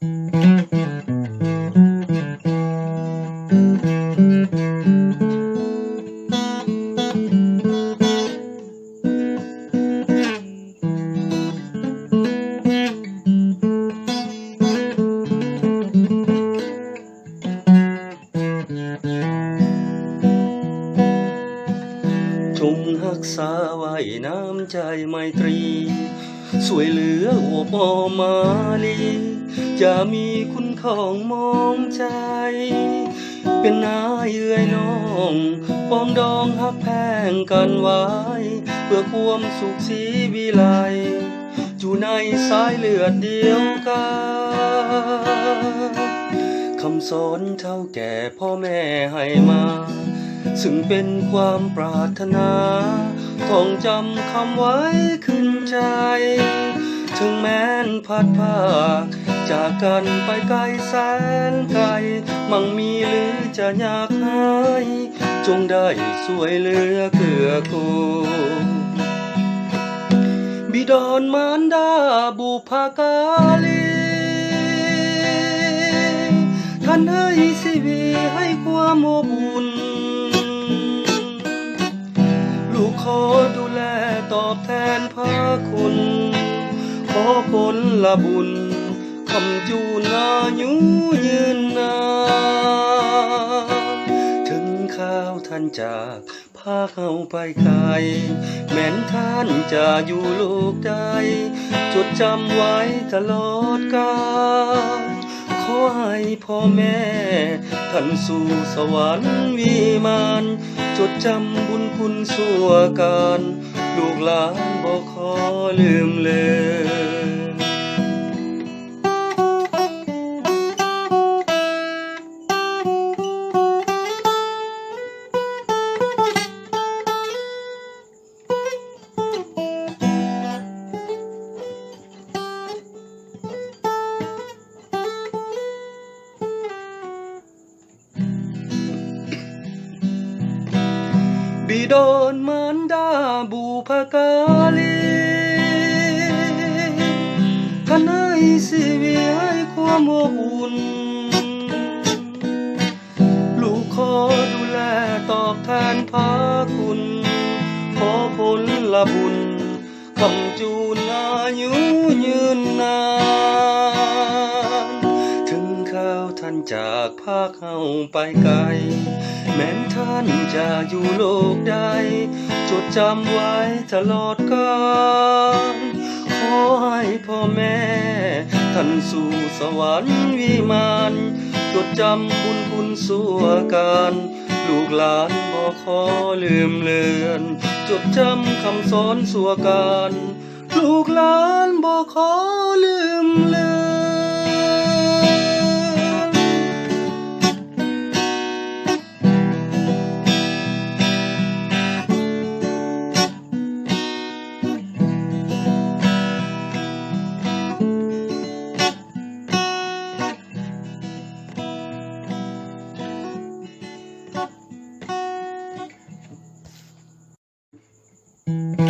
จงรักษาไว้น้ำใจไมตรีสวยเหลือโอปอมาลีจะมีคุณของมองใจเป็นนายเอื้อยน้องปองดองฮักแพงกันไว้เพื่อความสุขสีวิไลอยู่ในสายเลือดเดียวกันคำสอนเท่าแก่พ่อแม่ให้มาซึ่งเป็นความปรารถนาท่องจำคำไว้ขึ้นใจถึงแม้นพัดพาจากกันไปไกลแสนไกลมั่งมีหรือจะอยากหายจงได้สวยเหลือเกื้อกูลบิดรมารดาบุพการีท่านให้ชีวิตให้ความอบอุ่นลูกขอดูแลตอบแทนพระคุณขอผลละบุญคำจูนอายุยืนนานถึงข้าวท่านจากพาเข้าไปไกลแม้นท่านจะอยู่โลกใดจดจำไว้ตลอดกาลขอให้พ่อแม่ท่านสู่สวรรค์วิมานจดจำบุญคุณสั่วการลูกหลานบ่ขอลืมเลยบิดรมารดาบุพการีท่านให้ชีวิตให้ความอบอุ่นลูกขอดูแลตอบแทนพระคุณขอผลละบุญคำจูนอายุยืนนานถึงข้าวท่านจากพาเข้าไปไกลแม้นท่านจะอยู่โลกใดจดจำไว้ตลอดกาลขอให้พ่อแม่ท่านสู่สวรรค์วิมานจดจำบุญคุณสั่วการลูกหลานบ่ขอลืมเลือนจดจำคำสอนสั่วการลูกหลานบ่ขอลืมเลือน